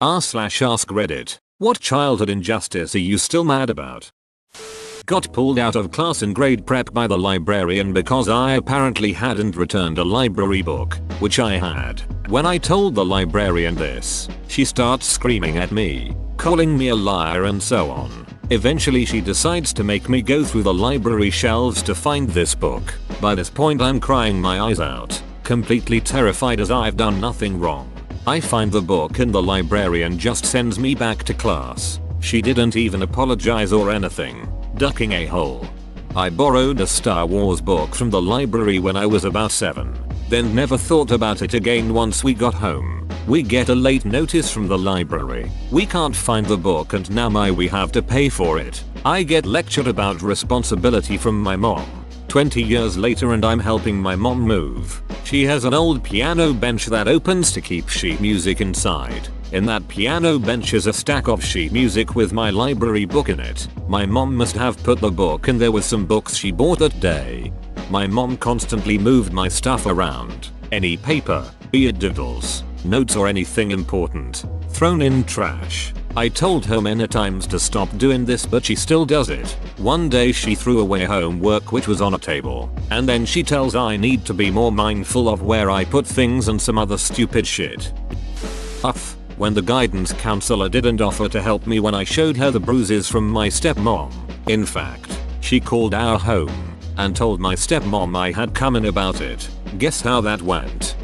r/ask Reddit. What childhood injustice are you still mad about? Got pulled out of class in grade prep by the librarian because I apparently hadn't returned a library book, which I had. When I told the librarian this, she starts screaming at me, calling me a liar and so on. Eventually she decides to make me go through the library shelves to find this book. By this point I'm crying my eyes out, completely terrified as I've done nothing wrong. I find the book and the librarian just sends me back to class. She didn't even apologize or anything, ducking a hole. I borrowed a Star Wars book from the library when I was about 7, then never thought about it again. Once we got home, we get a late notice from the library. We can't find the book and now we have to pay for it. I get lectured about responsibility from my mom. 20 years later and I'm helping my mom move. She has an old piano bench that opens to keep sheet music inside. In that piano bench is a stack of sheet music with my library book in it. My mom must have put the book and there were some books she bought that day. My mom constantly moved my stuff around. Any paper, be it doodles, notes or anything important, thrown in trash. I told her many times to stop doing this but she still does it. One day she threw away homework which was on a table, and then she tells I need to be more mindful of where I put things and some other stupid shit. When the guidance counselor didn't offer to help me when I showed her the bruises from my stepmom. In fact, she called our home and told my stepmom I had come in about it. Guess how that went?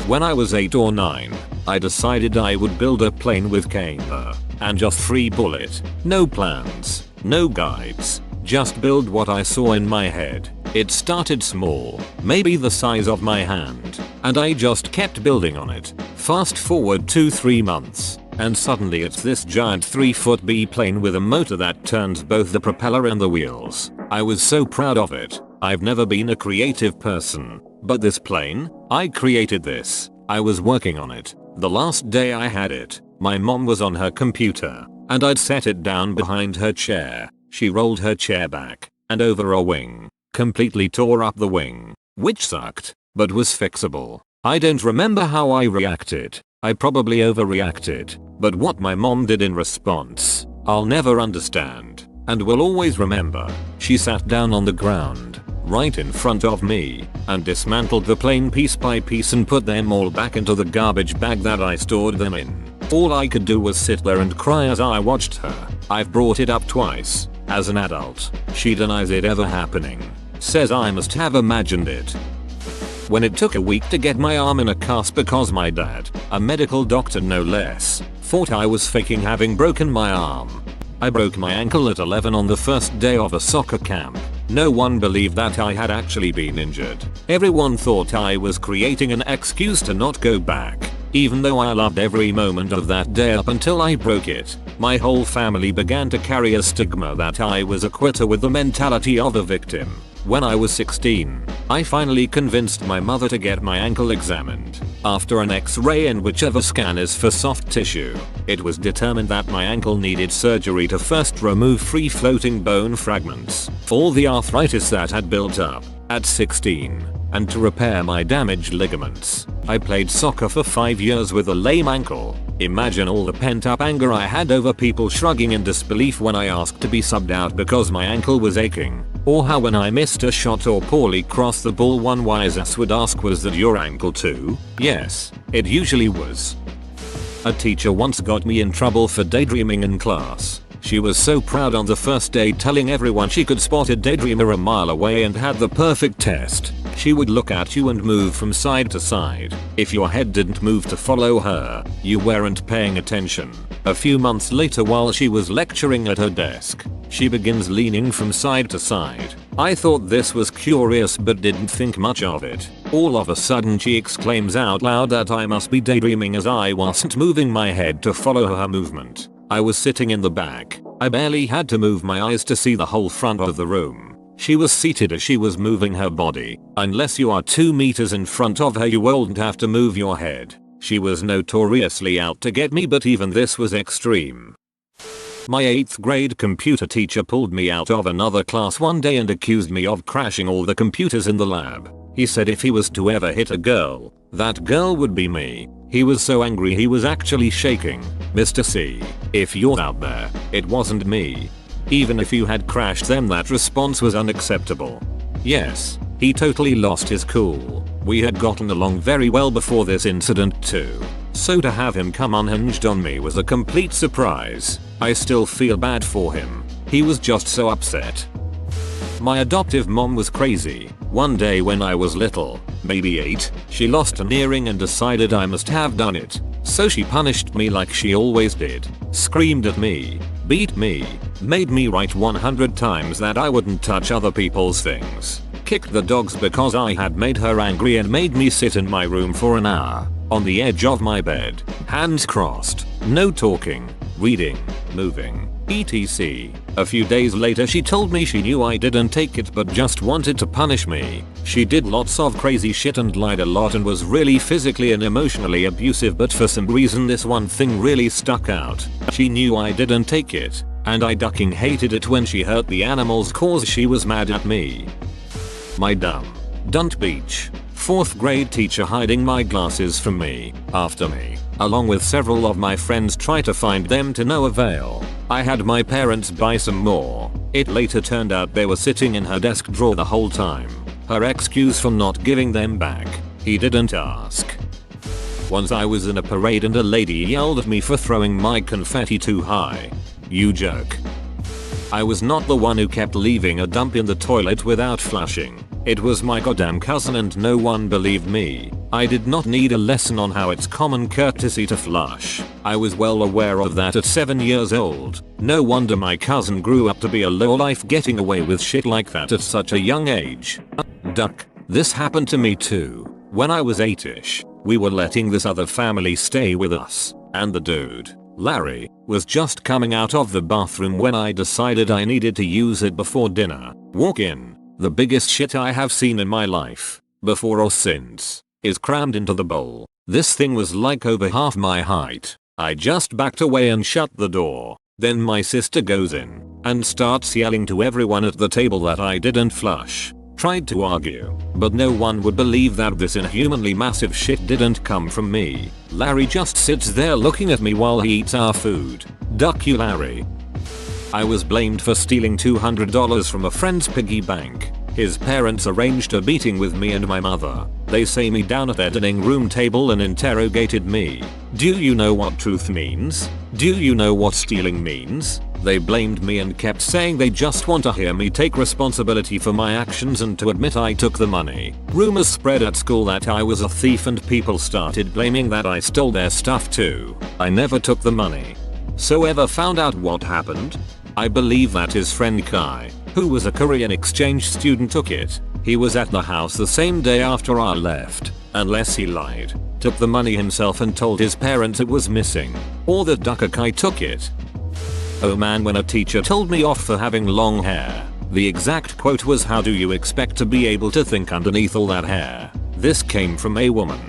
When I was 8 or 9, I decided I would build a plane with camber and just freeball it. No plans, no guides, just build what I saw in my head. It started small, maybe the size of my hand, and I just kept building on it. Fast forward 2-3 months, and suddenly it's this giant 3-foot biplane with a motor that turns both the propeller and the wheels. I was so proud of it. I've never been a creative person, but this plane, I created this. I was working on it. The last day I had it, my mom was on her computer, and I'd set it down behind her chair. She rolled her chair back and over a wing, completely tore up the wing, which sucked, but was fixable. I don't remember how I reacted. I probably overreacted, but what my mom did in response, I'll never understand, and will always remember. She sat down on the ground, right in front of me, and dismantled the plane piece by piece and put them all back into the garbage bag that I stored them in. All I could do was sit there and cry as I watched her. I've brought it up twice. As an adult, she denies it ever happening. Says I must have imagined it. When it took a week to get my arm in a cast because my dad, a medical doctor no less, thought I was faking having broken my arm. I broke my ankle at 11 on the first day of a soccer camp. No one believed that I had actually been injured. Everyone thought I was creating an excuse to not go back. Even though I loved every moment of that day up until I broke it, my whole family began to carry a stigma that I was a quitter with the mentality of a victim. When I was 16, I finally convinced my mother to get my ankle examined. After an X-ray and whichever scan is for soft tissue, it was determined that my ankle needed surgery to first remove free-floating bone fragments for all the arthritis that had built up at 16, and to repair my damaged ligaments. I played soccer for 5 years with a lame ankle. Imagine all the pent-up anger I had over people shrugging in disbelief when I asked to be subbed out because my ankle was aching. Or how when I missed a shot or poorly crossed the ball one wise ass would ask, was that your ankle too? Yes, it usually was. A teacher once got me in trouble for daydreaming in class. She was so proud on the first day, telling everyone she could spot a daydreamer a mile away and had the perfect test. She would look at you and move from side to side. If your head didn't move to follow her, you weren't paying attention. A few months later, while she was lecturing at her desk, she begins leaning from side to side. I thought this was curious but didn't think much of it. All of a sudden she exclaims out loud that I must be daydreaming as I wasn't moving my head to follow her movement. I was sitting in the back. I barely had to move my eyes to see the whole front of the room. She was seated as she was moving her body. Unless you are 2 meters in front of her, you won't have to move your head. She was notoriously out to get me, but even this was extreme. My 8th grade computer teacher pulled me out of another class one day and accused me of crashing all the computers in the lab. He said if he was to ever hit a girl, that girl would be me. He was so angry he was actually shaking. Mr. C, if you're out there, it wasn't me. Even if you had crashed then that response was unacceptable. Yes, he totally lost his cool. We had gotten along very well before this incident too. So to have him come unhinged on me was a complete surprise. I still feel bad for him. He was just so upset. My adoptive mom was crazy. One day when I was little, maybe 8, she lost an earring and decided I must have done it. So she punished me like she always did. Screamed at me, beat me, made me write 100 times that I wouldn't touch other people's things. Kicked the dogs because I had made her angry and made me sit in my room for an hour, on the edge of my bed, hands crossed, no talking, reading, moving, etc. A few days later she told me she knew I didn't take it but just wanted to punish me. She did lots of crazy shit and lied a lot and was really physically and emotionally abusive, but for some reason this one thing really stuck out. She knew I didn't take it, and I ducking hated it when she hurt the animals cause she was mad at me. My dumb Dunt Beach 4th grade teacher hiding my glasses from me, after me, along with several of my friends try to find them to no avail. I had my parents buy some more. It later turned out they were sitting in her desk drawer the whole time. Her excuse for not giving them back, he didn't ask. Once I was in a parade and a lady yelled at me for throwing my confetti too high. You jerk. I was not the one who kept leaving a dump in the toilet without flushing. It was my goddamn cousin and no one believed me. I did not need a lesson on how it's common courtesy to flush. I was well aware of that at 7 years old. No wonder my cousin grew up to be a lowlife getting away with shit like that at such a young age. Duck. This happened to me too. When I was 8ish, we were letting this other family stay with us, and the dude, Larry, was just coming out of the bathroom when I decided I needed to use it before dinner. Walk in. The biggest shit I have seen in my life, before or since, is crammed into the bowl. This thing was like over half my height. I just backed away and shut the door. Then my sister goes in and starts yelling to everyone at the table that I didn't flush. Tried to argue, but no one would believe that this inhumanly massive shit didn't come from me. Larry just sits there looking at me while he eats our food. Duck you, Larry. I was blamed for stealing $200 from a friend's piggy bank. His parents arranged a meeting with me and my mother. They sat me down at their dining room table and interrogated me. Do you know what truth means? Do you know what stealing means? They blamed me and kept saying they just want to hear me take responsibility for my actions and to admit I took the money. Rumors spread at school that I was a thief and people started blaming that I stole their stuff too. I never took the money. So ever found out what happened? I believe that his friend Kai, who was a Korean exchange student, took it. He was at the house the same day after I left, unless he lied, took the money himself and told his parents it was missing, or that Ducker Kai took it. Oh man, when a teacher told me off for having long hair, the exact quote was, "How do you expect to be able to think underneath all that hair?" This came from a woman.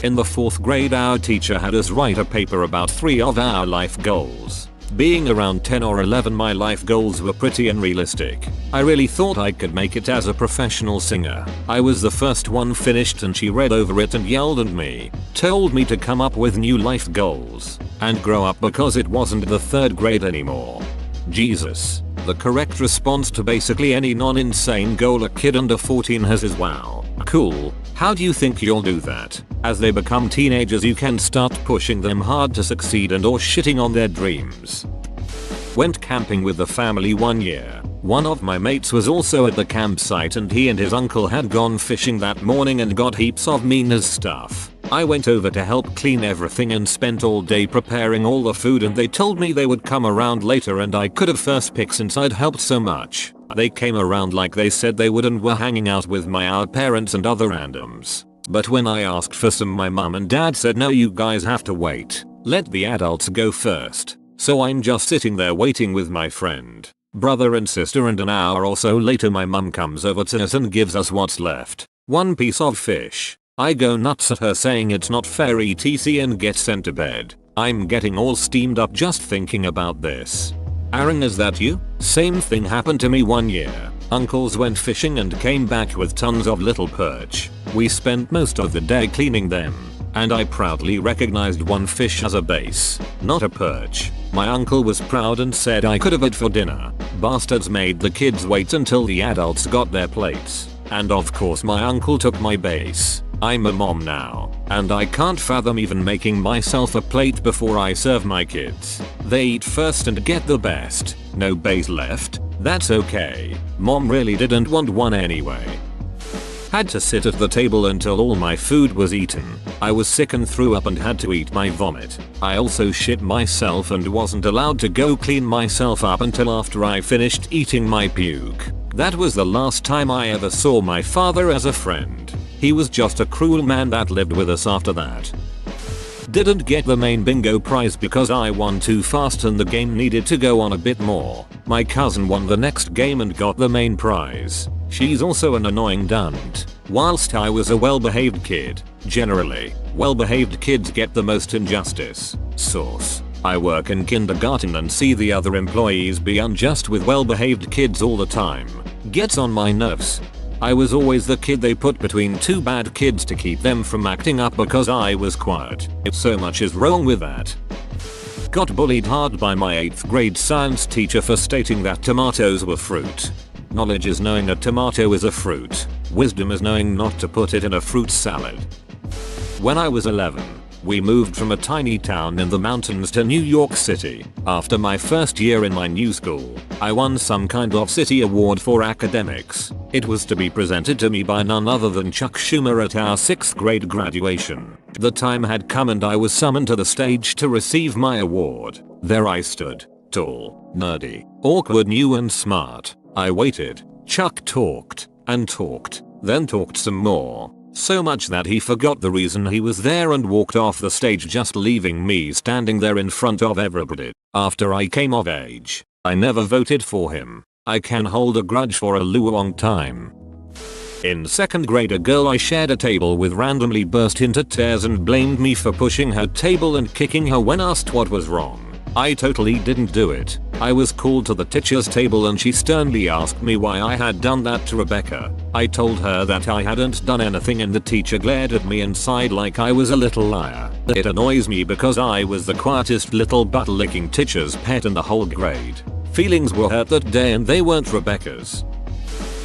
In the 4th grade our teacher had us write a paper about 3 of our life goals. Being around 10 or 11 my life goals were pretty unrealistic. I really thought I could make it as a professional singer. I was the first one finished and she read over it and yelled at me. Told me to come up with new life goals and grow up because it wasn't the 3rd grade anymore. Jesus. The correct response to basically any non-insane goal a kid under 14 has is wow, cool. How do you think you'll do that? As they become teenagers you can start pushing them hard to succeed and or shitting on their dreams. Went camping with the family one year. One of my mates was also at the campsite and he and his uncle had gone fishing that morning and got heaps of Mina's stuff. I went over to help clean everything and spent all day preparing all the food, and they told me they would come around later and I could have first pick since I'd helped so much. They came around like they said they would and were hanging out with our parents and other randoms. But when I asked for some my mum and dad said no, you guys have to wait. Let the adults go first. So I'm just sitting there waiting with my friend, brother and sister, and an hour or so later my mum comes over to us and gives us what's left. One piece of fish. I go nuts at her saying it's not fair etc and get sent to bed. I'm getting all steamed up just thinking about this. Aaron, is that you? Same thing happened to me one year. Uncles went fishing and came back with tons of little perch. We spent most of the day cleaning them and I proudly recognized one fish as a base, not a perch. My uncle was proud and said I could have it for dinner. Bastards made the kids wait until the adults got their plates. And of course my uncle took my base. I'm a mom now, and I can't fathom even making myself a plate before I serve my kids. They eat first and get the best. No base left? That's okay. Mom really didn't want one anyway. Had to sit at the table until all my food was eaten. I was sick and threw up and had to eat my vomit. I also shit myself and wasn't allowed to go clean myself up until after I finished eating my puke. That was the last time I ever saw my father as a friend. He was just a cruel man that lived with us after that. Didn't get the main bingo prize because I won too fast and the game needed to go on a bit more. My cousin won the next game and got the main prize. She's also an annoying dunt. Whilst I was a well-behaved kid, generally, well-behaved kids get the most injustice. Source: I work in kindergarten and see the other employees be unjust with well-behaved kids all the time. Gets on my nerves. I was always the kid they put between two bad kids to keep them from acting up because I was quiet. So much is wrong with that. Got bullied hard by my 8th grade science teacher for stating that tomatoes were fruit. Knowledge is knowing a tomato is a fruit. Wisdom is knowing not to put it in a fruit salad. When I was 11, we moved from a tiny town in the mountains to New York City. After my first year in my new school, I won some kind of city award for academics. It was to be presented to me by none other than Chuck Schumer at our 6th grade graduation. The time had come and I was summoned to the stage to receive my award. There I stood, tall, nerdy, awkward, new and smart. I waited. Chuck talked, and talked, then talked some more. So much that he forgot the reason he was there and walked off the stage, just leaving me standing there in front of everybody. After I came of age, I never voted for him. I can hold a grudge for a long time. In 2nd grade, a girl I shared a table with randomly burst into tears and blamed me for pushing her table and kicking her when asked what was wrong. I totally didn't do it. I was called to the teacher's table and she sternly asked me why I had done that to Rebecca. I told her that I hadn't done anything and the teacher glared at me and sighed like I was a little liar. It annoys me because I was the quietest little butt-licking teacher's pet in the whole grade. Feelings were hurt that day and they weren't Rebecca's.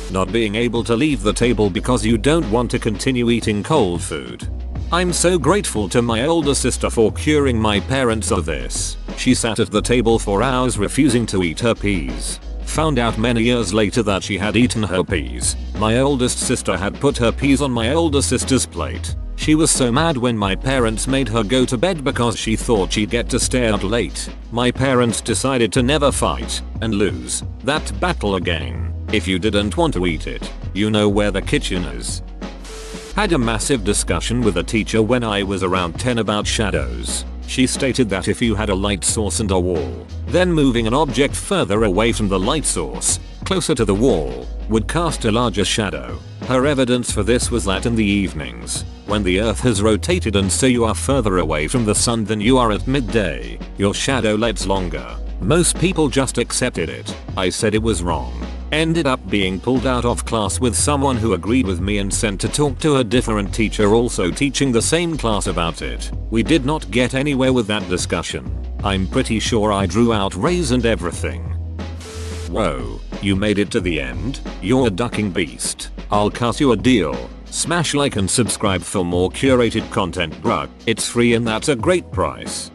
Not being able to leave the table because you don't want to continue eating cold food. I'm so grateful to my older sister for curing my parents of this. She sat at the table for hours refusing to eat her peas. Found out many years later that she had eaten her peas. My oldest sister had put her peas on my older sister's plate. She was so mad when my parents made her go to bed because she thought she'd get to stay out late. My parents decided to never fight and lose that battle again. If you didn't want to eat it, you know where the kitchen is. Had a massive discussion with a teacher when I was around 10 about shadows. She stated that if you had a light source and a wall, then moving an object further away from the light source, closer to the wall, would cast a larger shadow. Her evidence for this was that in the evenings, when the earth has rotated and so you are further away from the sun than you are at midday, your shadow lasts longer. Most people just accepted it. I said it was wrong. Ended up being pulled out of class with someone who agreed with me and sent to talk to a different teacher also teaching the same class about it. We did not get anywhere with that discussion. I'm pretty sure I drew out rays and everything. Whoa, you made it to the end? You're a ducking beast. I'll cut you a deal. Smash like and subscribe for more curated content, bruh. It's free and that's a great price.